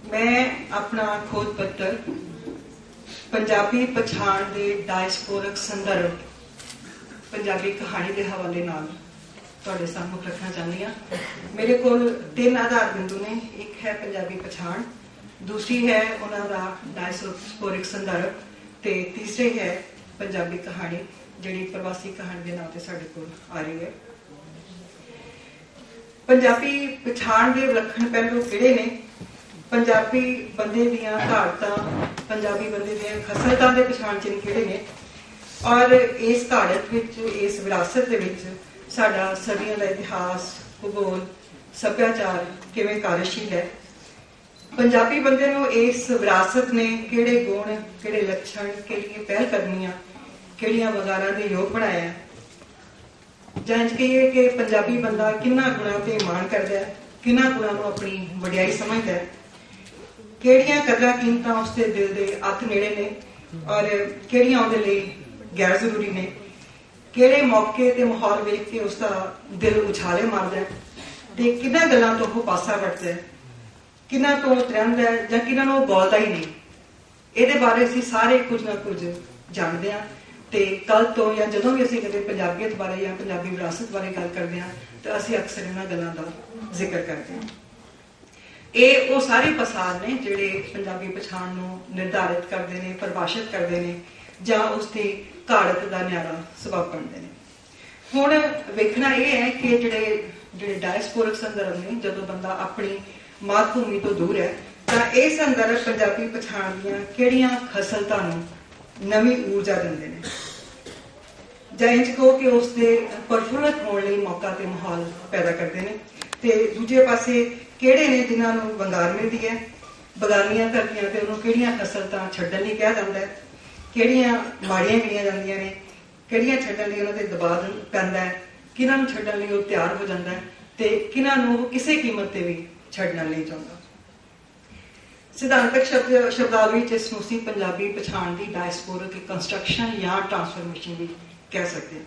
मैं अपना खोज पत्र पंजाबी पछाण के डायस्पोरिक संदर्भ पंजाबी कहानी के हवाले नाल तुहाडे सामने रखना चाहती हाँ। मेरे को 3 आधार बिंदु ने, एक है पंजाबी पछाण, दूसरी है उन्होंने डायस्पोरिक संदर्भ, ते तीसरी है पंजाबी कहानी जिहड़ी प्रवासी कहानी के नाम से साडे कोल आ रही है। पंजाबी पछाण के विलक्षण पहलू किहड़े ने, पंजाबी बंदे दियां घाड़तां, पंजाबी बंदे दियां खसलतां दे पछाण चिन्ह किहड़े ने, और इस घाड़त विच, इस विरासत दे विच साडा सदियों का इतिहास, भूगोल, सभ्याचार किवें कार्यशील है। पंजाबी बंदे नूं इस विरासत ने किहड़े गुण, किहड़े लक्षण, किहड़ियां पहल कदमियां, किहड़ियां वगारां दे योग बनाया, जां इंज कहिए कि पंजाबी बंदा किन्ना गुणां ते मान करदा है, किन्ना गुणां नूं अपनी वडियाई समझदा है, किहड़ियां कदरां कीमतां उसके दिल दे अत नेड़े ने और किहड़ियां उहदे लई गैर जरूरी ने, किहड़े मौके ते माहौल वेख के उसका दिल उछाले मारदा है ते किन्ना गल्लां तो वो पासा वटदा है, किन्ना तो त्रैंदा है जां किन्ना नूं बोलदा ही नहीं। इहदे बारे असीं सारे कुछ ना कुछ जाणदे हां ते कल तो या जदों भी असीं कदे पंजाबीयत बारे या पंजाबी विरासत बारे गल करदे हां तो असीं अक्सर इन्हां गल्लां दा जिक्र करदे हां। ਇਹ ਉਹ ਸਾਰੇ ਪਸਾਰ ਨੇ ਜਿਹੜੇ ਪੰਜਾਬੀ ਪਛਾਣ ਨੂੰ ਨਿਰਧਾਰਿਤ ਕਰਦੇ ਨੇ, ਪਰਿਭਾਸ਼ਿਤ ਕਰਦੇ ਨੇ ਜਾਂ ਉਸਦੀ ਘਾੜਤ ਦਾ ਨਿਆਰਾ ਸਬਬ ਬਣਦੇ ਨੇ। ਹੁਣ ਵੇਖਣਾ ਇਹ ਹੈ ਕਿ ਜਿਹੜੇ ਡਾਇਸਪੋਰਿਕ ਸੰਦਰਭ ਨੇ, ਜਦੋਂ ਬੰਦਾ ਆਪਣੀ ਮਾਤ ਭੂਮੀ ਤੋਂ ਦੂਰ ਹੈ ਤਾਂ ਇਹ ਸੰਦਰਭ ਪੰਜਾਬੀ ਪਛਾਣ ਦੀਆਂ ਕਿਹੜੀਆਂ ਖਸਲਤਾਂ ਨੂੰ ਨਵੀਂ ਊਰਜਾ ਦਿੰਦੇ ਨੇ ਜਾਂ ਇੰਜ ਕਹੋ ਕਿ ਉਸਦੇ ਪ੍ਰਫੁੱਲਤ ਹੋਣ ਲਈ ਮੌਕਾ ਤੇ ਮਾਹੌਲ ਪੈਦਾ ਕਰਦੇ ਨੇ, ਤੇ ਦੂਜੇ ਪਾਸੇ ਕਿਹੜੇ ਨੇ ਜਿਨ੍ਹਾਂ ਨੂੰ ਵੰਗਾਰ ਮਿਲਦੀ ਹੈ, ਬਗਾਨੀਆਂ ਧਰਤੀਆਂ ਤੇ ਉਹਨੂੰ ਕਿਹੜੀਆਂ ਖਸਲਤਾਂ ਛੱਡਣ ਲਈ ਕਿਹਾ ਜਾਂਦਾ ਹੈ, ਕਿਹੜੀਆਂ ਮਾੜੀਆਂ ਗਿਣੀਆਂ ਜਾਂਦੀਆਂ ਨੇ, ਕਿਹੜੀਆਂ ਛੱਡਣ ਲਈ ਉਹਨਾਂ ਤੇ ਦਬਾਅ ਪੈਂਦਾ ਹੈ, ਕਿਹਨਾਂ ਨੂੰ ਛੱਡਣ ਲਈ ਉਹ ਤਿਆਰ ਹੋ ਜਾਂਦਾ ਹੈ ਤੇ ਕਿਹਨਾਂ ਨੂੰ ਉਹ ਕਿਸੇ ਕੀਮਤ ਤੇ ਵੀ ਛੱਡਣਾ ਨਹੀਂ ਚਾਹੁੰਦਾ। ਸਿਧਾਂਤਕ ਸ਼ਬਦਾਵਲੀ ਵਿੱਚ ਇਸ ਨੂੰ ਅਸੀਂ ਪੰਜਾਬੀ ਪਛਾਣ ਦੀ ਡਾਇਸਪੋਰਿਕ ਕੰਸਟਰਕਸ਼ਨ ਜਾਂ ਟਰਾਂਸਫਰਮੇਸ਼ਨ ਵੀ ਕਹਿ ਸਕਦੇ ਹਾਂ।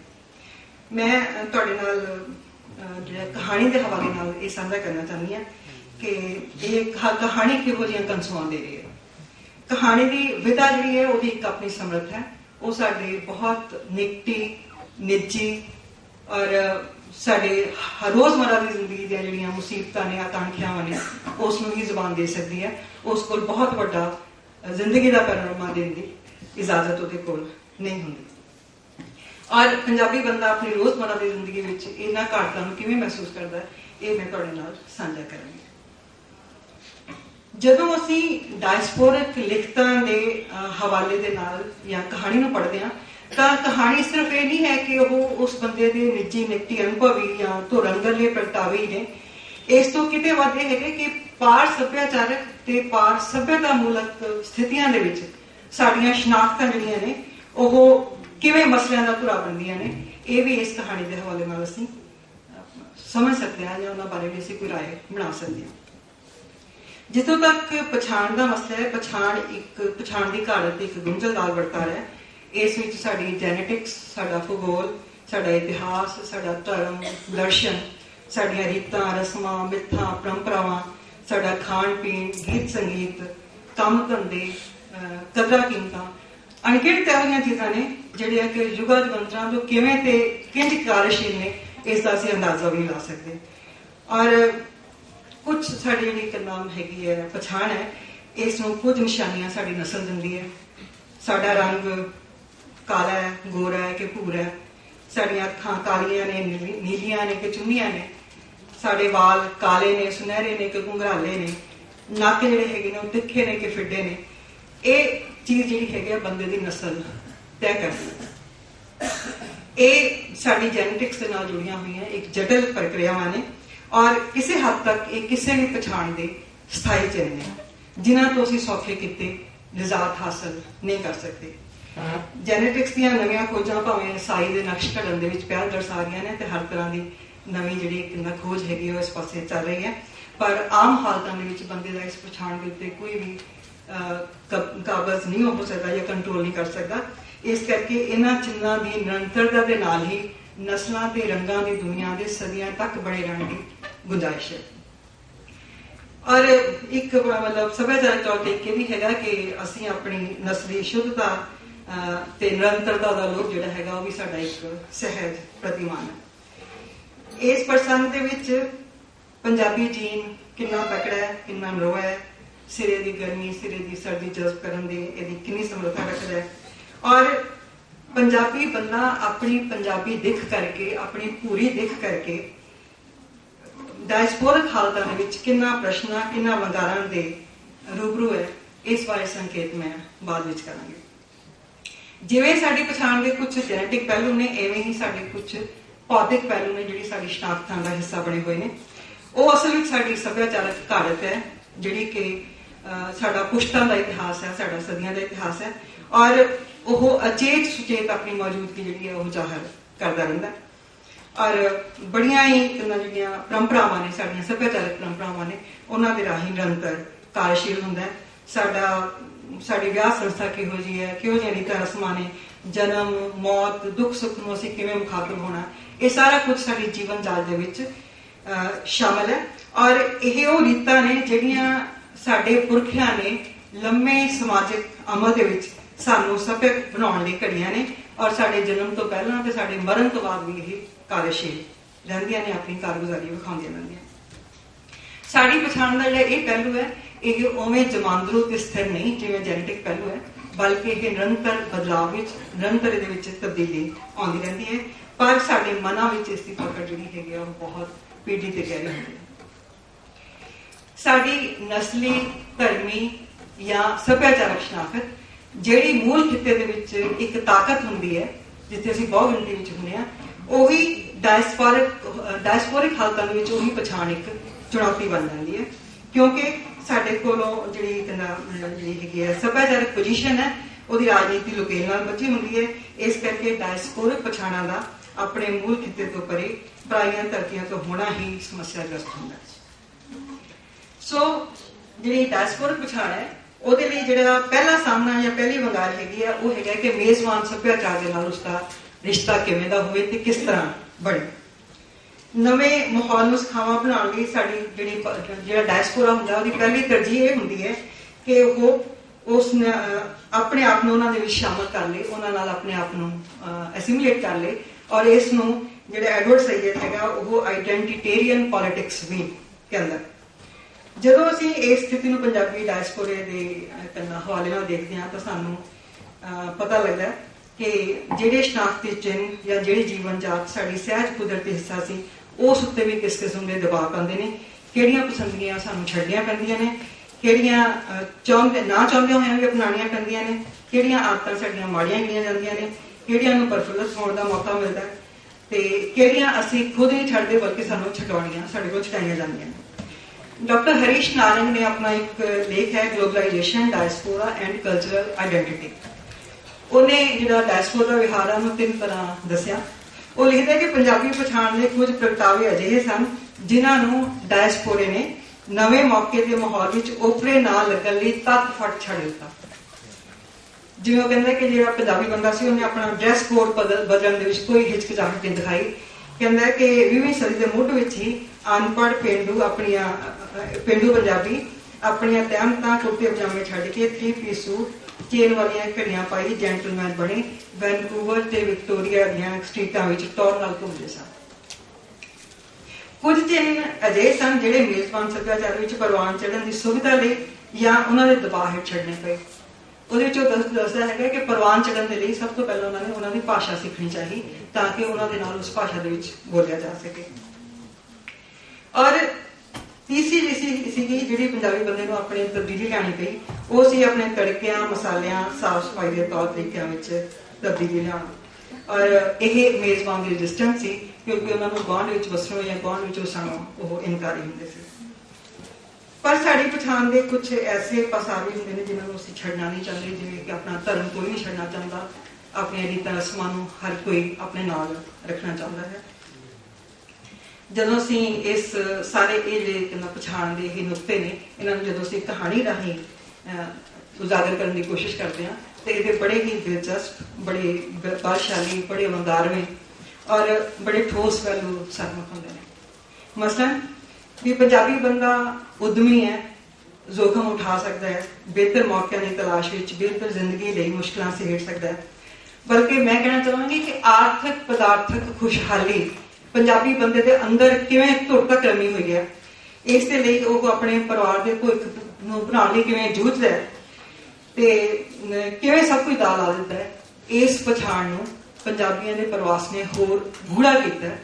ਮੈਂ ਤੁਹਾਡੇ ਨਾਲ कहानी के हवाले नाल ये साझा करना चाहती हाँ कि ये कहानी किहो जिहियां कंसुआं दे रही है। कहानी की विधा जी है वो एक अपनी समर्थ है, वो साडे बहुत निकटी, निजी और साडे रोजमर्रा की जिंदगी दी जिहड़ियां मुसीबतां ने, आकांक्षावां ने, उसनूं ही जुबान दे सकती है। उस कोल बहुत वड्डा जिंदगी का पैनोरमा देने की इजाजत उहदे कोल नहीं हुंदी। और पंजाबी बंदा अपनी रोजमर्रा की जिंदगी में इन्हां घाटतां नूं किवें महसूस करता है, ये मैं तुहाडे नाल साझा करांगी। जदों असीं डायस्पोरिक लिखतां दे हवाले दे नाल या कहानी नूं पढ़दे हां तां कहानी सिर्फ ये नहीं है कि वो उस बंदे दे निजी निकटी अनुभवी या धुरंगरले प्रगटावे ने, इस तो किते वध इह है कि पार सभ्याचारक ते पार सभ्यतामूलक स्थितियां दे विच साडीआं शनाख्तां जिहड़ियां ने ओह किवें मसलिਆਂ ਦਾ ਧੁਰਾ ਬਣਦੀਆਂ ਨੇ, ਇਹ ਵੀ ਇਸ कहानी के हवाले ਨਾਲ ਅਸੀਂ समझ सकते हैं ਜਾਂ ਉਹਨਾਂ ਬਾਰੇ ਵੀ ਅਸੀਂ ਕੋਈ ਰਾਏ ਬਣਾ ਸਕਦੇ ਹਾਂ। ਜਿੱਥੋਂ ਤੱਕ ਪਛਾਣ ਦਾ ਮਸਲਾ ਹੈ, ਪਛਾਣ ਦੀ ਘਾੜਤ ਇੱਕ ਗੁੰਝਲਦਾਰ ਵਰਤਾਰਾ ਹੈ। ਇਸ ਵਿੱਚ ਸਾਡੀ ਜੈਨੇਟਿਕਸ, ਸਾਡਾ ਭੂਗੋਲ, ਸਾਡਾ ਇਤਿਹਾਸ, ਸਾਡਾ ਧਰਮ, ਦਰਸ਼ਨ, ਸਾਡੀਆਂ ਰੀਤਾਂ, ਰਸਮਾਂ, ਮਿੱਥਾਂ, ਪਰੰਪਰਾਵਾਂ, ਸਾਡਾ ਖਾਣ ਪੀਣ, ਗੀਤ ਸੰਗੀਤ, ਕੰਮ ਧੰਦੇ, ਕਦਰਾਂ ਕੀਮਤਾਂ, अणगिणत एहियां चीज़ां ने जिहड़ियां कि युगा जवंतरां तो किवें ते किंज कार्यशील ने, इसका असीं अंदाजा भी ला सकते। और कुछ साडी जिहड़ी इक नाम हैगी है, पछाण है, इस नूं कुछ निशानियां साडी नस्ल दिंदी है। साडा रंग काला है, गोरा है कि भूरा है, साडियां अखां कालियां ने, नीलियां ने कि चुन्नियां ने, साडे वाल काले ने, सुनहरे ने कि घुंघराले ने, नक जिहड़े हैगे ने तिखे ने कि फिड्डे ने। ये चीज़ जिहड़ी हैगी बंदे दी नस्ल तय करदी है। ये साडी जेनेटिक्स के नाल जुड़ियां हुई एक जटिल प्रक्रियावां ने और किसी हद तक ये किसी भी पछाण दे स्थाई चिन्ह ने जिन्हां तो असीं सौखे किते निजात हासिल नहीं कर सकते। जेनेटिक्स दीयां नवीं खोजां भावें साई दे नक्श घड़न दे विच पहल दर्शा रही ने ते हर तरह की नवीं जिहड़ी खोज हैगी इस पासे चल रही है, पर आम हालतां दे विच बंदे दा इस पछाण दे उत्ते कोई भी काबज नहीं हो सकता या कंट्रोल नहीं कर सकता। इस करके इन्हां चिन्हां दी निरंतरता दे नाल ही नस्लां ते रंगां दी दुनिया दे सदियां तक बने रहने की गुंजाइश है। और एक मतलब सभ्याचारक तौर तरीके भी हैगा कि ਅਸੀਂ ਆਪਣੀ ਨਸਲੀ ਸ਼ੁੱਧਤਾ ਤੇ ਨਿਰੰਤਰਤਾ ਦਾ ਲੋਭ ਜਿਹੜਾ ਹੈਗਾ ਉਹ ਵੀ ਸਾਡਾ ਇੱਕ ਸਹਿਜ ਪ੍ਰਤੀਮਾਨ ਹੈ। ਇਸ ਪ੍ਰਸੰਗ ਦੇ ਵਿੱਚ ਪੰਜਾਬੀ ਜੀਨ ਕਿੰਨਾ ਤਕੜਾ ਹੈ, ਕਿੰਨਾ ਨਰੋਆ ਹੈ, ਸਿਰੇ ਦੀ ਗਰਮੀ ਸਿਰੇ ਦੀ ਸਰਦੀ ਜਜ਼ਬ ਕਰਨ ਦੀ ਇਹਦੀ ਕਿੰਨੀ ਸਮਰੱਥਾ ਰੱਖਦਾ ਹੈ। ਔਰ ਪੰਜਾਬੀ ਬੰਦਾ ਆਪਣੀ ਪੰਜਾਬੀ ਦਿੱਖ ਕਰਕੇ, ਆਪਣੀ ਪੂਰੀ ਦਿੱਖ ਕਰਕੇ ਡਾਇਸਪੋਰਿਕ ਹਾਲਤਾਂ ਦੇ ਵਿੱਚ ਕਿੰਨਾ ਪ੍ਰਸ਼ਨਾਂ, ਕਿੰਨਾ ਵੰਗਾਰਾਂ ਦੇ ਰੂਬਰੂ ਹੈ, ਇਸ ਬਾਰੇ ਸੰਕੇਤ ਮੈਂ ਬਾਅਦ ਵਿੱਚ ਕਰਾਂਗੀ। ਜਿਵੇਂ ਸਾਡੀ ਪਛਾਣ ਦੇ ਕੁਝ ਜੈਨੇਟਿਕ ਪਹਿਲੂ ਨੇ, ਐਵੇਂ ਹੀ ਸਾਡੇ ਕੁਝ ਭੌਤਿਕ ਪਹਿਲੂ ਨੇ ਜਿਹੜੀ ਸਾਡੀ ਸ਼ਨਾਖਤਾਂ ਦਾ ਹਿੱਸਾ ਬਣੇ ਹੋਏ ਨੇ। ਉਹ ਅਸਲ ਵਿੱਚ ਸਾਡੀ ਸੱਭਿਆਚਾਰਕ ਘਾੜਤ ਹੈ, ਜਿਹੜੀ ਕਿ ਸਾਡਾ ਪੁਸ਼ਤਾਂ ਦਾ ਇਤਿਹਾਸ ਹੈ, ਸਾਡਾ ਸਦੀਆਂ ਦਾ ਇਤਿਹਾਸ ਹੈ। ਔਰ ਉਹ ਅਚੇਤ ਸੁਚੇਤ ਆਪਣੀ ਮੌਜੂਦਗੀ ਜਿਹੜੀ ਹੈ ਉਹ ਜ਼ਾਹਰ ਕਰਦਾ ਰਹਿੰਦਾ। ਔਰ ਬੜੀਆਂ ਹੀ ਜਿਹੜੀਆਂ ਪਰੰਪਰਾਵਾਂ ਨੇ, ਸਾਡੀਆਂ ਸੱਭਿਆਚਾਰਕ ਪਰੰਪਰਾਵਾਂ ਨੇ, ਉਹਨਾਂ ਦੇ ਰਾਹੀਂ ਨਿਰੰਤਰ ਕਾਰਜਸ਼ੀਲ ਹੁੰਦਾ ਹੈ। ਸਾਡੀ ਵਿਆਹ ਸੰਸਥਾ ਕਿਹੋ ਜਿਹੀ ਹੈ, ਕਿਹੋ ਜਿਹੀਆਂ ਰੀਤਾਂ ਰਸਮਾਂ ਨੇ, ਜਨਮ ਮੌਤ ਦੁੱਖ ਸੁੱਖ ਨੂੰ ਅਸੀਂ ਕਿਵੇਂ ਮੁਖਾਤਬ ਹੋਣਾ, ਇਹ ਸਾਰਾ ਕੁਝ ਸਾਡੇ ਜੀਵਨ ਜਾਲ ਦੇ ਵਿੱਚ ਸ਼ਾਮਲ ਹੈ। ਔਰ ਇਹ ਉਹ ਰੀਤਾਂ ਨੇ ਜਿਹੜੀਆਂ ਸਾਡੇ ਪੁਰਖਿਆਂ ਨੇ ਲੰਮੇ ਸਮਾਜਿਕ ਅਮਲ ਦੇ ਵਿੱਚ ਸਾਨੂੰ ਸਭਿਅਕ ਬਣਾਉਣ ਲਈ ਘੜੀਆਂ ਨੇ। ਔਰ ਸਾਡੇ ਜਨਮ ਤੋਂ ਪਹਿਲਾਂ ਤੇ ਸਾਡੇ ਮਰਨ ਤੋਂ ਬਾਅਦ ਵੀ ਇਹ ਕਾਰਜਸ਼ੀਲ ਰਹਿੰਦੀਆਂ ਨੇ, ਆਪਣੀ ਕਾਰਗੁਜ਼ਾਰੀ ਵਿਖਾਉਂਦੀਆਂ ਰਹਿੰਦੀਆਂ। ਸਾਡੀ ਪਛਾਣ ਦਾ ਜਿਹੜਾ ਇਹ ਪਹਿਲੂ ਹੈ, ਇਹ ਉਵੇਂ ਜਮਾਂਦਰੂ ਤੇ ਸਥਿਰ ਨਹੀਂ ਜਿਵੇਂ ਜੈਨੇਟਿਕ ਪਹਿਲੂ ਹੈ, ਬਲਕਿ ਇਹ ਨਿਰੰਤਰ ਬਦਲਾਅ ਵਿੱਚ, ਨਿਰੰਤਰ ਇਹਦੇ ਵਿੱਚ ਤਬਦੀਲੀ ਆਉਂਦੀ ਰਹਿੰਦੀ ਹੈ। ਪਰ ਸਾਡੇ ਮਨਾਂ ਵਿੱਚ ਇਸ ਦੀ ਪਕੜ ਜਿਹੜੀ ਹੈਗੀ ਉਹ ਬਹੁਤ ਪੀढ़ी ਤੇ ਗਹਿਰੀ ਹੁੰਦੀ ਹੈ। ਸਾਡੀ ਨਸਲੀ, ਧਰਮੀ ਜਾਂ ਸੱਭਿਆਚਾਰਕ ਸ਼ਨਾਖਤ ਜਿਹੜੀ ਮੂਲ ਖਿੱਤੇ ਦੇ ਵਿੱਚ ਇੱਕ ਤਾਕਤ ਹੁੰਦੀ ਹੈ, ਜਿੱਥੇ ਅਸੀਂ ਬਹੁ ਗਿਣਤੀ ਵਿੱਚ ਹੁੰਦੇ ਹਾਂ, ਉਹੀ ਡਾਇਸਪੋਰਿਕ ਹਾਲਤਾਂ ਦੇ ਵਿੱਚ ਉਹੀ ਪਛਾਣ ਇੱਕ ਚੁਣੌਤੀ ਬਣ ਜਾਂਦੀ ਹੈ। ਕਿਉਂਕਿ ਸਾਡੇ ਕੋਲੋਂ ਜਿਹੜੀ ਹੈਗੀ ਹੈ ਸੱਭਿਆਚਾਰਕ ਪੋਜੀਸ਼ਨ ਹੈ, ਉਹਦੀ ਰਾਜਨੀਤੀ ਲੁਕੇਲ ਨਾਲ ਬੱਝੀ ਹੁੰਦੀ ਹੈ। ਇਸ ਕਰਕੇ ਡਾਇਸਪੋਰਿਕ ਪਛਾਣਾਂ ਦਾ ਆਪਣੇ ਮੂਲ ਖਿੱਤੇ ਤੋਂ ਪਰੇ ਪਰਾਈਆਂ ਧਰਤੀਆਂ ਤੋਂ ਹੋਣਾ ਹੀ ਸਮੱਸਿਆਗ੍ਰਸਤ ਹੁੰਦਾ ਹੈ। ਸੋ ਜਿਹੜੀ ਡਾਇਸਪੋਰਿਕ ਪਛਾਣ ਹੈ, ਉਹਦੇ ਲਈ ਜਿਹੜਾ ਪਹਿਲਾ ਸਾਹਮਣਾ ਜਾਂ ਪਹਿਲੀ ਵੰਗਾਰ ਹੈਗੀ ਹੈ, ਉਹ ਹੈਗਾ ਕਿ ਮੇਜ਼ਬਾਨ ਸੱਭਿਆਚਾਰ ਦੇ ਨਾਲ ਉਸਦਾ ਰਿਸ਼ਤਾ ਕਿਵੇਂ ਦਾ ਹੋਵੇ ਤੇ ਕਿਸ ਤਰ੍ਹਾਂ ਬਣੇ। ਨਵੇਂ ਮਾਹੌਲ ਨੂੰ ਸਖਾਵਾਂ ਬਣਾਉਣ ਲਈ ਸਾਡੀ ਜਿਹੜਾ ਡਾਇਸਪੋਰਾ ਹੁੰਦਾ, ਉਹਦੀ ਪਹਿਲੀ ਤਰਜੀਹ ਇਹ ਹੁੰਦੀ ਹੈ ਕਿ ਉਹ ਆਪਣੇ ਆਪ ਨੂੰ ਉਹਨਾਂ ਦੇ ਵਿੱਚ ਸ਼ਾਮਲ ਕਰ ਲਏ, ਉਹਨਾਂ ਨਾਲ ਆਪਣੇ ਆਪ ਨੂੰ ਐਸਿਮੀਲੇਟ ਕਰ ਲਏ। ਔਰ ਇਸ ਨੂੰ ਜਿਹੜਾ ਐਡਵਰਡ ਸਈਅਦ ਹੈਗਾ ਉਹ ਆਈਡੈਂਟੀਟੇਰੀਅਨ ਪੋਲਿਟਿਕਸ ਵੀ ਕਹਿੰਦਾ। ਜਦੋਂ ਅਸੀਂ ਇਸ ਸਥਿਤੀ ਨੂੰ ਪੰਜਾਬੀ ਡਾਇਸਪੋਰੇ ਦੇ ਹਵਾਲੇ ਨਾਲ ਦੇਖਦੇ ਹਾਂ ਤਾਂ ਸਾਨੂੰ ਪਤਾ ਲੱਗਦਾ ਕਿ ਜਿਹੜੇ ਸ਼ਨਾਖਤੀ ਚਿੰਨ੍ਹ ਜਾਂ ਜਿਹੜੀ ਜੀਵਨ ਜਾਤ ਸਾਡੀ ਸਹਿਜ ਕੁਦਰਤੀ ਹਿੱਸਾ ਸੀ, ਉਸ ਉੱਤੇ ਵੀ ਕਿਸ ਕਿਸਮ ਦੇ ਦਬਾਅ ਪੈਂਦੇ ਨੇ, ਕਿਹੜੀਆਂ ਪਸੰਦਗੀਆਂ ਸਾਨੂੰ ਛੱਡਣੀਆਂ ਪੈਂਦੀਆਂ ਨੇ, ਕਿਹੜੀਆਂ ਨਾ ਚਾਹੁੰਦੇ ਹੋਇਆਂ ਵੀ ਅਪਣਾਉਣੀਆਂ ਪੈਂਦੀਆਂ ਨੇ, ਕਿਹੜੀਆਂ ਆਦਤਾਂ ਸਾਡੀਆਂ ਮਾੜੀਆਂ ਗਿਣੀਆਂ ਜਾਂਦੀਆਂ ਨੇ, ਕਿਹੜੀਆਂ ਨੂੰ ਪ੍ਰਫੁੱਲਤ ਹੋਣ ਦਾ ਮੌਕਾ ਮਿਲਦਾ ਤੇ ਕਿਹੜੀਆਂ ਅਸੀਂ ਖੁਦ ਨਹੀਂ ਛੱਡਦੇ ਬਲਕਿ ਸਾਨੂੰ ਛਡਾਉਣੀਆਂ, ਸਾਡੇ ਕੋਲ ਛਡਾਈਆਂ ਜਾਂਦੀਆਂ ਨੇ। ਡਾਕਟਰ ਹਰੀਸ਼ ਨਾਰੰਗ ਨੇ ਆਪਣਾ ਇੱਕ ਲੇਖ ਹੈ globalisation, diaspora and cultural identity. ਉਹਨੇ ਜਿਹੜਾ ਡਾਇਸਪੋਰਾ ਦਾ ਵਿਹਾਰਾਂ ਨੂੰ 3 ਤਰ੍ਹਾਂ ਦੱਸਿਆ। ਉਹ ਲਿਖਦਾ ਕਿ ਪੰਜਾਬੀ ਪਛਾਣ ਦੇ ਕੁਝ ਪ੍ਰਗਟਾਵੇ ਅਜਿਹੇ ਸਨ ਜਿਨ੍ਹਾਂ ਨੂੰ ਡਾਇਸਪੋਰੇ ਨੇ ਨਵੇਂ ਮੌਕੇ ਦੇ ਮਾਹੌਲ ਵਿੱਚ ਓਪਰੇ ਨਾ ਲੱਗਣ ਲਈ ਤੱਤ ਫਟ ਛੱਡ ਦਿੱਤਾ। ਜਿਵੇਂ ਉਹ ਕਹਿੰਦਾ ਕਿ ਜਿਹੜਾ ਪੰਜਾਬੀ ਬੰਦਾ ਸੀ ਉਹਨੇ ਆਪਣਾ ਡਰੈਸ ਕੋਡ ਬਦਲਣ ਦੇ ਵਿੱਚ ਕੋਈ ਹਿਚਕਿਚਾਹਟ ਨਹੀਂ ਦਿਖਾਈ। ਕਹਿੰਦਾ ਕਿ 20ਵੀਂ ਸਦੀ ਦੇ ਮੁੱਢ ਵਿੱਚ ਹੀ ਅਨਪੜ੍ਹ ਪੇਂਡੂ ਪੰਜਾਬੀ ਆਪਣੀਆਂ ਤਹਿਮਤਾਂ ਕੁੜਤੇ ਪਜਾਮੇ ਛੱਡ ਕੇ 3 ਪੀਸ ਸੂਟ, ਚੇਨ ਵਾਲੀਆਂ ਘੜੀਆਂ ਪਾਈ ਜੈਂਟਲਮੈਨ ਬਣੇ ਵੈਨਕੂਵਰ ਤੇ ਵਿਕਟੋਰੀਆ ਦੀਆਂ ਸਟਰੀਟਾਂ ਵਿੱਚ ਟੌਰ ਨਾਲ ਘੁੰਮਦੇ ਸਨ। ਕੁਝ ਚਿੰਨ੍ਹ ਅਜਿਹੇ ਸਨ ਜਿਹੜੇ ਮੇਜ਼ਬਾਨ ਸੱਭਿਆਚਾਰ ਵਿੱਚ ਪ੍ਰਵਾਨ ਚੜ੍ਹਨ ਦੀ ਸੁਵਿਧਾ ਲਈ ਜਾਂ ਉਹਨਾਂ ਦੇ ਦਬਾਅ ਹੇਠ ਛੱਡਣੇ ਪਏ। ਉਹਦੇ ਵਿੱਚ ਉਹ ਦੱਸਦਾ ਹੈਗਾ ਕਿ ਪ੍ਰਵਾਨ ਚੜ੍ਹਨ ਦੇ ਲਈ ਸਭ ਤੋਂ ਪਹਿਲਾਂ ਉਹਨਾਂ ਦੀ ਭਾਸ਼ਾ ਸਿੱਖਣੀ ਚਾਹੀ ਤਾਂ ਕਿ ਉਹਨਾਂ ਦੇ ਨਾਲ ਉਸ ਭਾਸ਼ਾ ਦੇ ਵਿੱਚ ਬੋਲਿਆ ਜਾ ਸਕੇ। ਔਰ ਤੀਸਰੀ ਸੀਗੀ ਜਿਹੜੀ ਪੰਜਾਬੀ ਬੰਦੇ ਨੂੰ ਆਪਣੀ ਤਬਦੀਲੀ ਲਿਆਉਣੀ ਪਈ, ਉਹ ਸੀ ਆਪਣੇ ਤੜਕਿਆਂ, ਮਸਾਲਿਆਂ, ਸਾਫ਼ ਸਫਾਈ ਦੇ ਤੌਰ ਤਰੀਕਿਆਂ ਵਿੱਚ ਤਬਦੀਲੀ ਲਿਆਉਣਾ। ਔਰ ਇਹ ਮੇਜ਼ਬਾਨ ਦੀ ਰੈਜ਼ਿਸਟੈਂਸ ਸੀ ਕਿਉਂਕਿ ਉਹਨਾਂ ਨੂੰ ਗੁਆਂਢ ਵਿੱਚ ਵਸਣੋਂ ਜਾਂ ਗੁਆਂਢ ਵਿੱਚ ਵਸਣੋਂ ਉਹ ਇਨਕਾਰੀ ਹੁੰਦੇ ਸੀ। ਪਰ ਸਾਡੀ ਪਛਾਣ ਦੇ ਕੁਝ ਐਸੇ ਪਸਾਰੇ ਹੁੰਦੇ ਨੇ ਜਿਨ੍ਹਾਂ ਨੂੰ ਅਸੀਂ ਛੱਡਣਾ ਨਹੀਂ ਚਾਹੁੰਦੇ, ਜਿਵੇਂ ਕਿ ਆਪਣਾ ਧਰਮ ਕੋਈ ਨਹੀਂ ਛੱਡਣਾ ਚਾਹੁੰਦਾ, ਆਪਣੀਆਂ ਰੀਤਾਂ ਰਸਮਾਂ ਨੂੰ ਹਰ ਕੋਈ ਆਪਣੇ ਨਾਲ ਰੱਖਣਾ ਚਾਹੁੰਦਾ ਹੈ। ਜਦੋਂ ਅਸੀਂ ਇਸ ਸਾਰੇ ਇਹ ਜਿਹੜੇ ਪਛਾਣ ਦੇ ਇਹ ਨੁਕਤੇ ਨੇ, ਇਹਨਾਂ ਨੂੰ ਜਦੋਂ ਅਸੀਂ ਕਹਾਣੀ ਰਾਹੀਂ ਉਜਾਗਰ ਕਰਨ ਦੀ ਕੋਸ਼ਿਸ਼ ਕਰਦੇ ਹਾਂ ਤੇ ਇਹਦੇ ਬੜੇ ਹੀ ਦਿਲਚਸਪ, ਬੜੇ ਬਲਸ਼ਾਲੀ, ਬੜੇ ਵੰਗਾਰਵੇਂ ਔਰ ਬੜੇ ਠੋਸ ਪਹਿਲੂ ਸਾਹਮਣੇ ਹੁੰਦੇ ਨੇ। ਮਸਲਨ भी पंजाबी बंदा उद्यमी है, जोखम उठा सकता है, बेहतर मौकों की तलाश में बेहतर जिंदगी लिए मुश्किलों से हेठ सकता है। बल्कि मैं कहना चाहूँगी कि आर्थिक पदार्थक खुशहाली पंजाबी बंदे के अंदर किवें धुरका क्रमी हुई है, इस दे लई वो अपने परिवार के भविख नूं बनाउण लई किवें जूझदा है ते किवें सब कुछ दा ला दिंदा है। इस पछाण नूं पंजाबियों के प्रवास ने होर गूढ़ा किया है,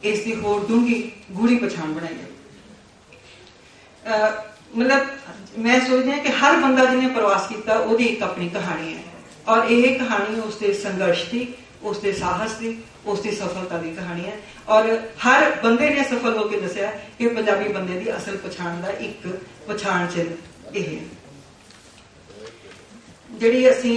इसकी होर डूंगी गूढ़ी पछाण बनाई है। मतलब मैं सोचती हूँ कि हर बंदा जिन्हें प्रवास किया उसकी एक अपनी कहानी है, और यह कहानी उसके संघर्ष की, उसके साहस की, उसकी सफलता की कहानी है। और हर बंदे ने सफल होकर दसिया कि पंजाबी बंदे की असल पछाण का एक पछाण चिन्ह यह है। जी असी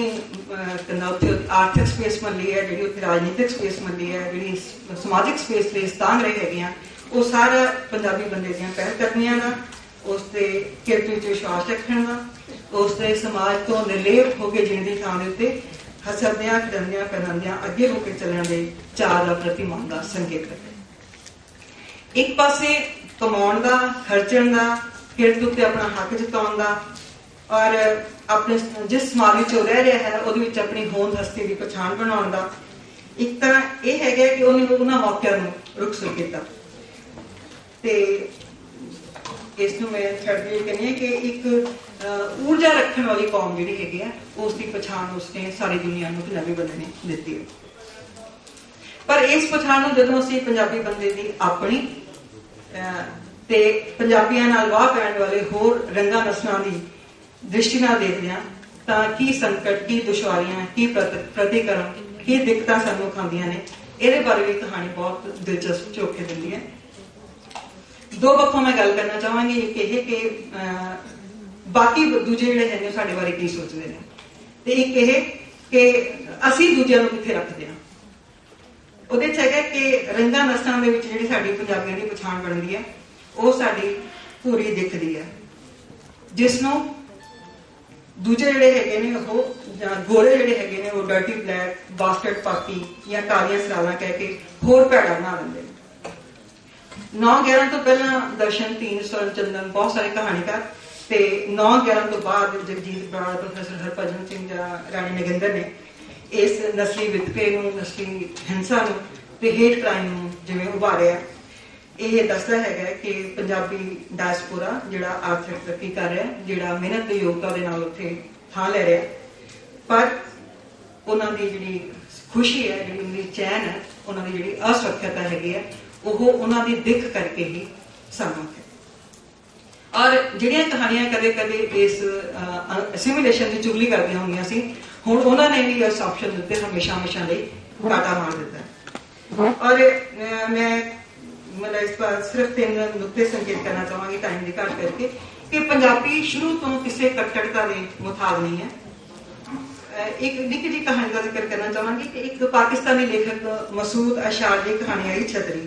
आर्थिक स्पेस मल्ली है, जी राजनीतिक स्पेस मल्ली है, जी समाजिक स्पेस लिए तांग रहे है, वो सारा पंजाबी बंदे दी पहलकदमियां का, उसके किरत विच विश्वास रखने का, उसके समाज तो निर्लेप होकर जीने की थां दे हसदियां खिड़ंदियां पहनदियां अगे होकर चलने के चाह का प्रतिमान का संकेत करते। एक पासे कमाउण का, खर्चण का, किरत उत्ते अपना हक जताउण का, और अपने जिस समाज में रह रहा है वो अपनी होंद हस्ती की पछाण बनाने का। एक तो यह है कि उन्होंने मौकों को रुखसत किया, इसनूं मैं छड्ड के कहनी है कि एक ऊर्जा रखने वाली कौम जी है उसकी पछाण उसने सारी दुनिया को पंजाबी बंदे ने दी है। पर इस पछाण को जो असीं पंजाबी बंदे की अपनी ते पंजाबियों नाल वाह पैण वाले होर रंगा नस्लों की दृष्टि नाल देखदे हां तां की संकट, की दुश्वारियां, की प्रतिकरण, की दिक्कतां सानूं खांदियां ने, इहदे बारे भी कहानी बहुत दिलचस्प झोखे दिंदी है। दो पक्षों मैं गल करना चाहांगी, एक यह कि बाकी दूजे जिहड़े हैं साडे बारे की सोचते हैं, ते एक यह कि असीं दूजिआं नूं कित्थे रखदे हां। ਉਹਦੇ ਚ ਹੈਗਾ कि रंगा नस्लों ਦੇ ਵਿੱਚ ਜਿਹੜੀ ਸਾਡੀ ਪੰਜਾਬੀਆਂ ਦੀ ਪਛਾਣ ਬਣਦੀ ਹੈ ਉਹ ਸਾਡੀ ਪੂਰੀ ਦਿਖਦੀ ਹੈ, ਜਿਸ ਨੂੰ ਦੂਜੇ ਜਿਹੜੇ ਹੈਗੇ ਨੇ ਉਹ ਜਾਂ ਗੋਰੇ ਜਿਹੜੇ ਹੈਗੇ ਨੇ ਉਹ ਡਰਟੀ ਬਲੈਕ, ਬਾਸਟਰਡ ਪਾਕੀ ਜਾਂ ਕਾਲੀਆਂ ਸਰਾਲਾਂ ਕਹਿ ਕੇ ਹੋਰ ਭੈੜਾ ਬਣਾ ਦਿੰਦੇ ਨੇ। 9/11 ਤੋਂ ਪਹਿਲਾਂ ਦਰਸ਼ਨ, ਧੀਨ, ਸਵਰਨ ਚੰਦਨ, ਬਹੁਤ ਸਾਰੇ ਕਹਾਣੀਕਾਰ, ਤੇ 9/11 ਤੋਂ ਬਾਅਦ ਜਗਜੀਤ ਬਰਾੜ, ਪ੍ਰੋਫੈਸਰ ਹਰਭਜਨ ਸਿੰਘ ਜਾਂ ਰਾਣੀ ਨਗਿੰਦਰ ਨੇ इस नस्ली वितके नूं, नस्ली हिंसा नूं ते हेट क्राइम नूं जिवें उभारिया। यह दसदा है कि पंजाबी डायस्पोरा जिहड़ा आर्थिक तरक्की कर रहा है, जिहड़ा मेहनत ते योग्यता दे नाल उत्थे थां लै रहा, पर उन्हां दी जिहड़ी खुशी है, जिहड़ी उनकी चैन है, उन्हां दी जिहड़ी असुरक्षता हैगी है, ओह उन्हां दी दिख करके ही सामत है। और जिहड़ियां कहानियां कदे कदे इस एसिमिलेशन की चुगली करदियां होंदियां सी, हुण उन्होंने भी इस ऑप्शन दिते हमेशा हमेशा लिए काटा मार दिता। और मैं मतलब इस बार सिर्फ 3 नुकते संकेत करना चाहूँगी टाइम की घट करके कि पंजाबी शुरू तो किसी कट्टरता के मुताब नहीं है। एक निक्की जी कहानी का जिक्र करना चाहूँगी कि एक पाकिस्तानी लेखक मसूद अशार की कहानी आई छतरी,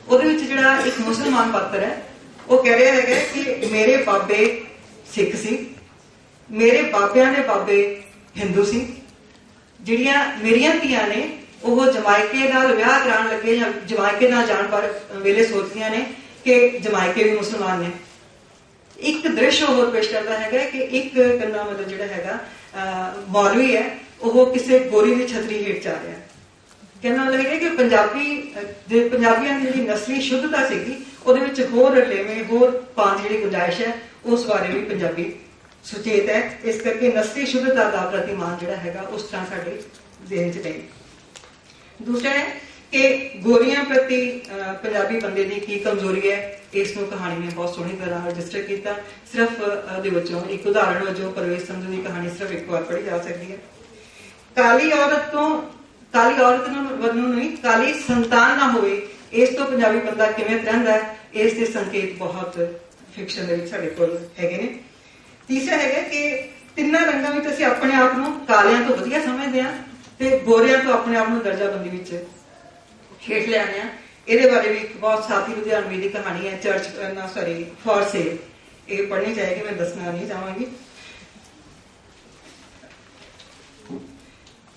वो जो एक मुसलमान पात्र है वो कह रहा है कि मेरे बाबे सिख सी, मेरे बाबियां ने बाबे हिंदू सी, जिहड़ियां मेरियां धीआं ने वो जमायके नाल विआह कराउण लगे जां जमायके नाल जाण पर वेले सोचदियां ने कि जमायके भी मुसलमान ने। एक दृश्य होर पेश करता है कि एक कन्ना मतलब जिहड़ा हैगा मौलवी है वो किसी गोरी की छतरी हेठ जा रहा है। कहना मतलब है कि पंजाबियों की जिहड़ी नस्ली शुद्धता सीगी ਉਹਦੇ ਵਿੱਚ ਹੋਰ ਰਲੇਵੇਂ ਹੋਰ ਪਾਉਣ ਦੀ ਜਿਹੜੀ ਗੁੰਜਾਇਸ਼ ਹੈ ਉਸ ਬਾਰੇ ਵੀ ਪੰਜਾਬੀ ਸੁਚੇਤ ਹੈ। ਇਸ ਕਰਕੇ ਨਸਲੀ ਸ਼ੁੱਧਤਾ ਦਾ ਪ੍ਰਤੀਮਾਨ ਜਿਹੜਾ ਹੈਗਾ ਉਸ ਤਰ੍ਹਾਂ ਸਾਡੇ ਜ਼ਿਹਨ 'ਚ ਨਹੀਂ। ਦੂਸਰਾ ਹੈ ਕਿ ਗੋਰੀਆਂ ਪ੍ਰਤੀ ਪੰਜਾਬੀ ਬੰਦੇ ਦੀ ਕੀ ਕਮਜ਼ੋਰੀ ਹੈ, ਇਸ ਨੂੰ ਕਹਾਣੀ ਨੇ ਬਹੁਤ ਸੋਹਣੀ ਤਰ੍ਹਾਂ ਰਜਿਸਟਰ ਕੀਤਾ। ਸਿਰਫ ਦੇ ਵਿੱਚੋਂ ਇੱਕ ਉਦਾਹਰਣ ਵਜੋਂ ਪਰਵੇਜ਼ ਸੰਧੂ ਦੀ ਕਹਾਣੀ ਸਿਰਫ ਇੱਕ ਵਾਰ ਪੜ੍ਹੀ ਜਾ ਸਕਦੀ ਹੈ। ਕਾਲੀ ਔਰਤ ਨੂੰ ਨਹੀਂ ਕਾਲੀ ਸੰਤਾਨ ਨਾ ਹੋਵੇ, ਇਸ ਤੋਂ ਪੰਜਾਬੀ ਬੰਦਾ ਕਿਵੇਂ ਰਹਿੰਦਾ ਹੈ, ਇਸ ਦੇ ਸੰਕੇਤ ਬਹੁਤ ਫਿਕਸ਼ਨ ਦੇ ਵਿੱਚ ਸਾਡੇ ਕੋਲ ਹੈਗੇ ਨੇ। ਤੀਸਰਾ ਹੈਗਾ ਕਿ ਤਿੰਨਾਂ ਰੰਗਾਂ ਵਿੱਚ ਅਸੀਂ ਆਪਣੇ ਆਪ ਨੂੰ ਕਾਲਿਆਂ ਤੋਂ ਵਧੀਆ ਸਮਝਦੇ ਹਾਂ ਤੇ ਗੋਰਿਆਂ ਤੋਂ ਆਪਣੇ ਆਪ ਨੂੰ ਦਰਜਾਬੰਦੀ ਵਿੱਚ ਹੇਠ ਲਿਆਉਂਦੇ ਹਾਂ। ਇਹਦੇ ਬਾਰੇ ਵੀ ਇੱਕ ਬਹੁਤ ਸਾਥੀ ਲੁਧਿਆਣਵੀ ਦੀ ਕਹਾਣੀ ਹੈ ਫॉर सेल, ਇਹ ਪੜ੍ਹਨੀ ਚਾਹੀਦੀ, ਮੈਂ ਦੱਸਣਾ ਨਹੀਂ ਚਾਹਾਂਗੀ।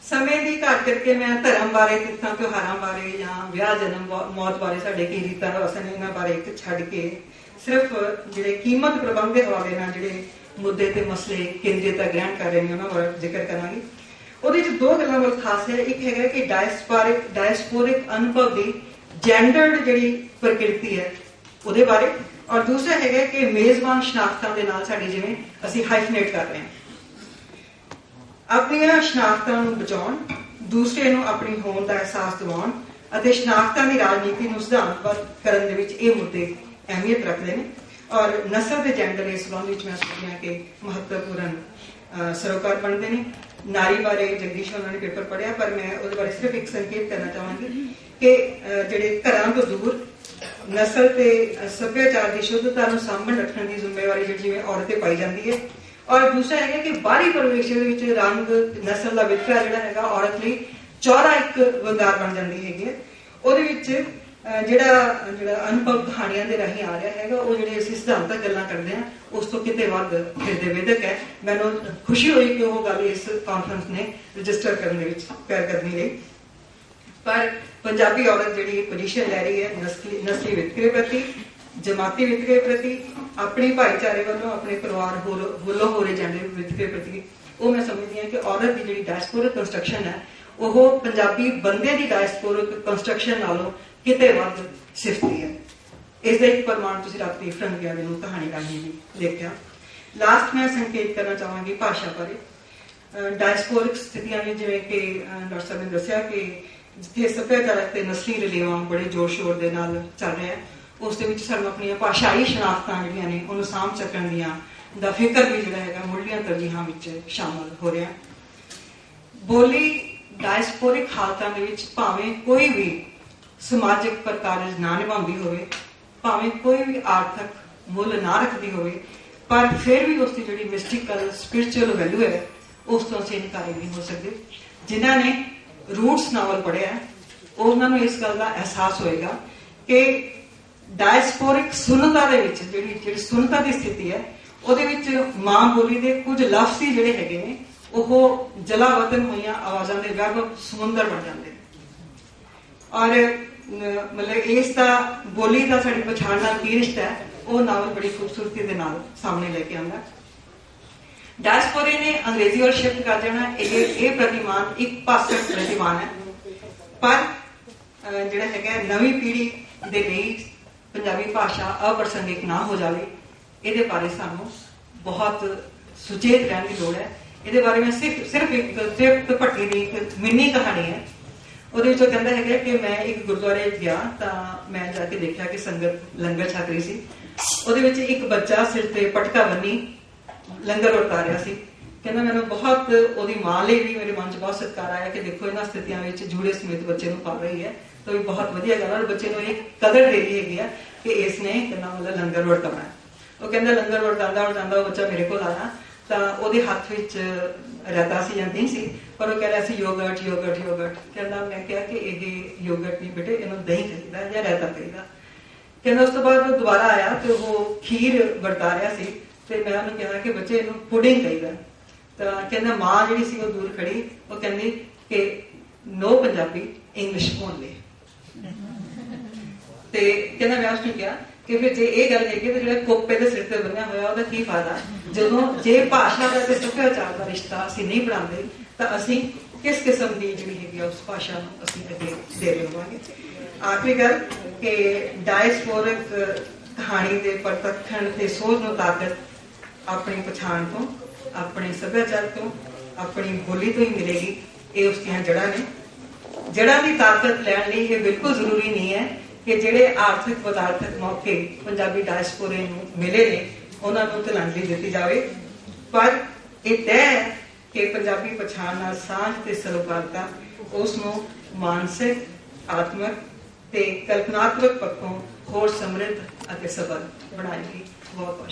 समय की घट करके मैं धर्म बारे, तिथां त्योहारां बारे या विआह जन्म मौत बारे साडे की रीतां रवां ने इन्हां बारे छड्ड के सिर्फ ਜਿਹੜੇ कीमत प्रबंध के हवाले ਨਾਲ ਜਿਹੜੇ मुद्दे ते मसले केंद्रीयता ग्रहण कर रहे हैं उन्होंने बारे जिक्र करांगे। ਉਹਦੇ ਵਿੱਚ ਦੋ ਗੱਲਾਂ ਬਹੁਤ ਖਾਸ ਹੈ। ਇੱਕ ਹੈਗਾ ਕਿ ਡਾਇਸਪੋਰਿਕ ਅਨੁਭਵ ਦੀ ਜੈਂਡਰਡ ਜਿਹੜੀ ਪ੍ਰਕਿਰਤੀ ਹੈ ਉਹਦੇ ਬਾਰੇ, ਔਰ ਦੂਸਰਾ ਹੈਗਾ ਕਿ ਮੇਜ਼ਬਾਨ ਸ਼ਨਾਖਤਾਂ ਦੇ ਨਾਲ ਸਾਡੀ ਜਿਵੇਂ ਅਸੀਂ ਹਾਈਫਨੇਟ ਕਰ ਰਹੇ ਹਾਂ, ਆਪਣੀਆਂ ਸ਼ਨਾਖਤਾਂ ਨੂੰ ਬਚਾਉਣ, ਦੂਸਰੇ ਨੂੰ ਆਪਣੀ ਹੋਂਦ ਦਾ ਅਹਿਸਾਸ ਦਿਵਾਉਣ ਅਤੇ ਸ਼ਨਾਖਤਾਂ ਦੀ ਰਾਜਨੀਤੀ ਨੂੰ ਸਿਧਾਂਤਬੱਧ ਕਰਨ ਦੇ ਵਿੱਚ ਇਹ ਮੁੱਦੇ ਅਹਿਮੀਅਤ ਰੱਖਦੇ ਨੇ। ਔਰ ਨਸਲ ਤੇ ਜੈਂਡਰ ਇਸ ਸੰਬੰਧ ਵਿੱਚ ਮੈਂ ਸਮਝਦੀ ਹਾਂ ਕਿ ਮਹੱਤਵਪੂਰਨ ਸਰੋਕਾਰ ਬਣਦੇ ਨੇ। नारी बारे जगदीश उन्होंने पेपर पढ़िया, पर मैं उसके बारे सिर्फ एक संकेत करना चाहूँगी कि ਜਿਹੜੇ ਘਰਾਂ ਤੋਂ ਦੂਰ ਨਸਲ ਤੇ ਸੱਭਿਆਚਾਰ ਦੀ ਸ਼ੁੱਧਤਾ ਨੂੰ ਸਾਂਭਣ ਰੱਖਣ ਦੀ ਜ਼ਿੰਮੇਵਾਰੀ ਜਿਹੜੀ ਜਿਵੇਂ ਔਰਤ ਤੇ ਪਾਈ ਜਾਂਦੀ ਹੈ, ਔਰ ਦੂਸਰਾ ਹੈਗਾ ਕਿ ਬਾਹਰੀ ਪਰਿਵੇਸ਼ ਦੇ ਵਿੱਚ ਰੰਗ ਨਸਲ ਦਾ ਵਿਤਕਰਾ ਜਿਹੜਾ ਹੈਗਾ ਔਰਤ ਲਈ ਚੌੜਾ ਇੱਕ ਵੰਗਾਰ ਬਣ ਜਾਂਦੀ ਹੈਗੀ ਹੈ। ਉਹਦੇ ਵਿੱਚ ਜਿਹੜਾ ਅਨੁਭਵ ਕਹਾਣੀਆਂ ਦੇ ਰਾਹੀਂ ਆ ਰਿਹਾ ਹੈਗਾ, ਉਹ ਜਿਹੜੇ ਅਸੀਂ ਸਿਧਾਂਤਕ ਗੱਲਾਂ ਕਰਦੇ ਹਾਂ ਉਸ ਤੋਂ ਕਿਤੇ ਵੱਧ ਹਿਰਦੇ ਵੇਦਕ ਹੈ। ਮੈਨੂੰ ਖੁਸ਼ੀ ਹੋਈ ਕਿ ਉਹ ਗੱਲ ਇਸ ਕਾਨਫਰੰਸ ਨੇ ਰਜਿਸਟਰ ਕਰਨ ਦੇ ਵਿੱਚ ਪੈਰਕਦਮੀ ਲਈ। ਪਰ ਪੰਜਾਬੀ ਔਰਤ ਜਿਹੜੀ ਪੋਜੀਸ਼ਨ ਲੈ ਰਹੀ ਹੈ ਨਸਲੀ ਵਿਤਕਰੇ ਪ੍ਰਤੀ, ਜਮਾਤੀ ਵਿਤਕਰੇ ਪ੍ਰਤੀ, ਆਪਣੀ ਭਾਈਚਾਰੇ ਵੱਲੋਂ, ਆਪਣੇ ਪਰਿਵਾਰ ਵੱਲੋਂ ਹੋ ਰਹੇ ਜਾਂਦੇ ਵਿਤਕਰੇ ਪ੍ਰਤੀ, ਉਹ ਮੈਂ ਸਮਝਦੀ ਹਾਂ ਕਿ ਔਰਤ ਦੀ ਜਿਹੜੀ ਡਾਇਸਪੋਰਿਕ ਕੰਸਟਰਕਸ਼ਨ ਹੈ ਉਹ ਪੰਜਾਬੀ ਬੰਦੇ ਦੀ ਡਾਇਸਪੋਰਿਕ ਕੰਸਟਰਕਸ਼ਨ ਨਾਲੋਂ ਕਿਤੇ ਵੱਧ ਸਿਫਤੀ ਹੈ। ਇਸ ਦਾ ਇੱਕ ਪ੍ਰਮਾਣ ਤੁਸੀਂ ਰਾਤੀ ਫਰੰਗੀਆਂ ਦੇ ਨੂੰ ਕਹਾਣੀ ਰਾਹੀਂ ਵੀ ਦੇਖਿਆ। ਲਾਸਟ ਮੈਂ ਸੰਕੇਤ ਕਰਨਾ ਚਾਹਾਂਗੀ ਭਾਸ਼ਾ ਬਾਰੇ। ਡਾਇਸਪੋਰਿਕ ਸਥਿਤੀਆਂ ਨੇ, ਜਿਵੇਂ ਕਿ ਡਾਕਟਰ ਸਾਹਿਬ ਨੇ ਦੱਸਿਆ ਕਿ ਜਿੱਥੇ ਸੱਭਿਆਚਾਰਕ ਤੇ ਨਸਲੀ ਰਲੇਵਾਂ ਬੜੇ ਜ਼ੋਰ ਸ਼ੋਰ ਦੇ ਨਾਲ ਚੱਲ ਰਿਹਾ, ਉਸ ਦੇ ਵਿੱਚ ਸਾਨੂੰ ਆਪਣੀਆਂ ਭਾਸ਼ਾਈ ਸ਼ਨਾਖਤਾਂ ਜਿਹੜੀਆਂ ਨੇ ਉਹਨੂੰ ਸਾਂਭ ਸਕਣ ਦੀਆਂ ਦਾ ਫਿਕਰ ਵੀ ਜਿਹੜਾ ਹੈਗਾ ਮੁੱਢਲੀਆਂ ਤਰਜੀਹਾਂ ਵਿੱਚ ਸ਼ਾਮਲ ਹੋ ਰਿਹਾ। ਬੋਲੀ ਡਾਇਸਪੋਰਿਕ ਹਾਲਤਾਂ ਦੇ ਵਿੱਚ ਭਾਵੇਂ ਕੋਈ ਵੀ ਸਮਾਜਿਕ ਪ੍ਰਕਾਰਜ ਨਾ ਨਿਭਾਉਂਦੀ ਹੋਵੇ, ਭਾਵੇਂ ਕੋਈ ਵੀ ਆਰਥਿਕ ਮੁੱਲ ਨਾ ਰੱਖਦੀ ਹੋਵੇ, ਪਰ ਫਿਰ ਵੀ ਉਸ ਦੀ ਜਿਹੜੀ ਮਿਸਟੀਕਲ ਸਪਿਰਿਚੁਅਲ ਵੈਲਿਊ ਹੈ ਉਸ ਤੋਂ ਅਸੀਂ ਇਨਕਾਰੀ ਨਹੀਂ ਹੋ ਸਕਦੇ। ਜਿਨ੍ਹਾਂ ਨੇ ਰੂਟਸ ਨਾਵਲ ਪੜ੍ਹਿਆ ਉਹਨਾਂ ਨੂੰ ਇਸ ਗੱਲ ਦਾ ਅਹਿਸਾਸ ਹੋਏਗਾ ਕਿ ਡਾਇਸਪੋਰਿਕ ਸੁੰਨਤਾ ਦੇ ਵਿੱਚ ਜਿਹੜੀ ਸੁੰਨਤਾ ਦੀ ਸਥਿਤੀ ਹੈ ਉਹਦੇ ਵਿੱਚ ਮਾਂ ਬੋਲੀ ਦੇ ਕੁਝ ਲਫ਼ਜ਼ ਹੀ ਜਿਹੜੇ ਹੈਗੇ ਨੇ ਉਹ ਜਲਾਵਤਨ ਹੋਈਆਂ ਆਵਾਜ਼ਾਂ ਦੇ ਵਿਆਪਕ ਸਮੁੰਦਰ ਬਣ ਜਾਂਦੇ ਨੇ। ਔਰ ਮਤਲਬ ਇਸ ਦਾ ਬੋਲੀ ਦਾ ਸਾਡੀ ਪਛਾਣ ਨਾਲ ਕੀ ਰਿਸ਼ਤਾ ਹੈ ਉਹ ਨਾਵਲ ਬੜੀ ਖੂਬਸੂਰਤੀ ਦੇ ਨਾਲ ਸਾਹਮਣੇ ਲੈ ਕੇ ਆਉਂਦਾ। ਡਾਇਸਪੋਰੇ ਨੇ ਅੰਗਰੇਜ਼ੀ ਵੱਲ ਸ਼ਿਫਟ ਕਰ ਜਾਣਾ, ਇਹ ਪ੍ਰਤਿਮਾਨ ਇੱਕ ਪਾਸੇ ਪ੍ਰਤਿਮਾਨ ਹੈ, ਪਰ ਜਿਹੜਾ ਹੈਗਾ ਨਵੀਂ ਪੀੜ੍ਹੀ ਦੇ ਲਈ ਪੰਜਾਬੀ ਭਾਸ਼ਾ ਅਪ੍ਰਸੰਗਿਕ ਨਾ ਹੋ ਜਾਵੇ, ਇਹਦੇ ਬਾਰੇ ਸਾਨੂੰ ਬਹੁਤ ਸੁਚੇਤ ਰਹਿਣ ਦੀ ਲੋੜ ਹੈ। ਇਹਦੇ ਬਾਰੇ ਮੈਂ ਸਿਰਫ ਇੱਕ ਤ੍ਰਿਪਤ ਭੱਟੀ ਦੀ ਇੱਕ ਮਿੰਨੀ ਕਹਾਣੀ ਹੈ। ਉਹਦੇ ਵਿੱਚੋਂ ਕਹਿੰਦਾ ਹੈਗਾ ਕਿ ਮੈਂ ਇੱਕ ਗੁਰਦੁਆਰੇ ਗਿਆ ਤਾਂ ਮੈਂ ਜਾ ਕੇ ਦੇਖਿਆ ਕਿ ਸੰਗਤ ਲੰਗਰ ਛਕ ਰਹੀ ਸੀ। ਉਹਦੇ ਵਿੱਚ ਇੱਕ ਬੱਚਾ ਸਿਰ ਤੇ ਪਟਕਾ ਬੰਨੀ ਲੰਗਰ ਵਰਤਾ ਰਿਹਾ ਸੀ। ਕਹਿੰਦਾ ਮੈਨੂੰ ਬਹੁਤ ਉਹਦੀ ਮਾਂ ਲਈ ਵੀ ਮੇਰੇ ਮਨ 'ਚ ਬਹੁਤ ਸਤਿਕਾਰ ਆਇਆ ਕਿ ਦੇਖੋ ਇਹਨਾਂ ਸਥਿਤੀਆਂ ਵਿੱਚ ਜੂੜੇ ਸਮੇਤ ਬੱਚੇ ਨੂੰ ਪਾਲ ਰਹੀ ਹੈ, ਤਾਂ ਵੀ ਬਹੁਤ ਵਧੀਆ ਗੱਲ ਹੈ। ਔਰ ਬੱਚੇ ਨੂੰ ਇਹ ਕਦਰ ਦੇ ਰਹੀ ਹੈਗੀ ਆ ਕਿ ਇਸ ਨੇ ਕਹਿੰਦਾ ਮਤਲਬ ਲੰਗਰ ਵਰਤਾਉਣਾ। ਉਹ ਕਹਿੰਦਾ ਲੰਗਰ ਵਰਤਾਉਂਦਾ ਉਹ ਬੱਚਾ ਮੇਰੇ ਕੋਲ ਆਇਆ ਤਾਂ ਉਹਦੇ ਹੱਥ ਵਿੱਚ ਰਹਿਤਾ ਸੀ ਜਾਂ ਨਹੀਂ ਸੀ, ਪਰ ਉਹ ਕਹਿ ਰਿਹਾ ਸੀ ਯੋਗਰਟ। ਕਹਿੰਦਾ ਮੈਂ ਕਿਹਾ ਕਿ ਇਹ ਯੋਗਰਟ ਨਹੀਂ ਬੇਟੇ, ਇਹਨੂੰ ਦਹੀਂ ਚਾਹੀਦਾ ਜਾਂ ਰਹਿਤਾ ਚਾਹੀਦਾ। ਕਹਿੰਦਾ ਉਸ ਤੋਂ ਬਾਅਦ ਉਹ ਦੁਬਾਰਾ ਆਇਆ ਤੇ ਉਹ ਖੀਰ ਵਰਤਾ ਰਿਹਾ ਸੀ ਤੇ ਮੈਂ ਉਹਨੂੰ ਕਿਹਾ ਕਿ ਬੱਚੇ ਇਹਨੂੰ ਪੁਡਿੰਗ ਚਾਹੀਦਾ। ਤਾਂ ਕਹਿੰਦਾ ਮਾਂ ਜਿਹੜੀ ਸੀ ਉਹ ਦੂਰ ਖੜੀ, ਉਹ ਕਹਿੰਦੀ ਕਿ ਨੋ ਪੰਜਾਬੀ ਇੰਗਲਿਸ਼ ਓਨਲੀ। ਤੇ ਕਹਿੰਦਾ ਮੈਂ ਉਸਨੂੰ ਕਿਹਾ ਕਿ ਫਿਰ ਜੇ ਇਹ ਗੱਲ ਹੈਗੀ ਤਾਂ ਜਿਹੜਾ ਕੋਪੇ ਦੇ ਸਿਰ ਤੇ ਬੰਨਿਆ ਹੋਇਆ ਉਹਦਾ ਕੀ ਫਾਇਦਾ, ਜਦੋਂ ਜੇ ਭਾਸ਼ਾ ਦਾ ਤੇ ਸੱਭਿਆਚਾਰ ਦਾ ਰਿਸ਼ਤਾ ਅਸੀਂ ਨਹੀਂ ਬਣਾਉਂਦੇ ਤਾਂ ਅਸੀਂ ਕਿਸ ਕਿਸਮ ਦੀ ਜਿਹੜੀ ਹੈਗੀ ਉਸ ਭਾਸ਼ਾ ਨੂੰ ਅਸੀਂ ਅੱਗੇ ਦੇ ਲਵਾਂਗੇ। ਆਖਰੀ ਗੱਲ ਕਿ ਡਾਇਸਪੋਰਿਕ ਕਹਾਣੀ ਦੇ ਪ੍ਰਤੱਖਣ ਤੇ ਸੋਚ ਨੂੰ ਤਾਕਤ ਆਪਣੀ ਪਛਾਣ ਤੋਂ, ਆਪਣੇ ਸੱਭਿਆਚਾਰ ਤੋਂ, ਆਪਣੀ ਬੋਲੀ ਤੋਂ ਹੀ ਮਿਲੇਗੀ। ਇਹ ਉਸ ਦੀਆਂ ਜੜ੍ਹਾਂ ਨੇ। ਜੜ੍ਹਾਂ ਦੀ ਤਾਕਤ ਲੈਣ ਲਈ ਇਹ ਬਿਲਕੁਲ ਜ਼ਰੂਰੀ ਨਹੀਂ ਹੈ ਕਿ ਜਿਹੜੇ ਆਰਥਿਕ ਪਦਾਰਥਕ ਮੌਕੇ ਪੰਜਾਬੀ ਡਾਇਸਪੋਰੇ ਨੂੰ ਮਿਲੇ ਨੇ ਉਹਨਾਂ ਨੂੰ ਤਲਾਂਜੀ ਦਿੱਤੀ ਜਾਵੇ, ਪਰ ਇਹ ਤੈਅ ਹੈ ਕਿ ਪੰਜਾਬੀ ਪਛਾਣ ਨਾਲ ਸਾਂਝ ਤੇ ਸਰੋਕਾਰਤਾ ਉਸ ਨੂੰ ਮਾਨਸਿਕ, ਆਤਮਿਕ ਤੇ ਕਲਪਨਾਤਮਕ ਪੱਖੋਂ ਹੋਰ ਸਮਰਿੱਧ ਅਤੇ ਸਬਲ ਬਣਾਏਗੀ। ਬਹੁਤ ਬਹੁਤ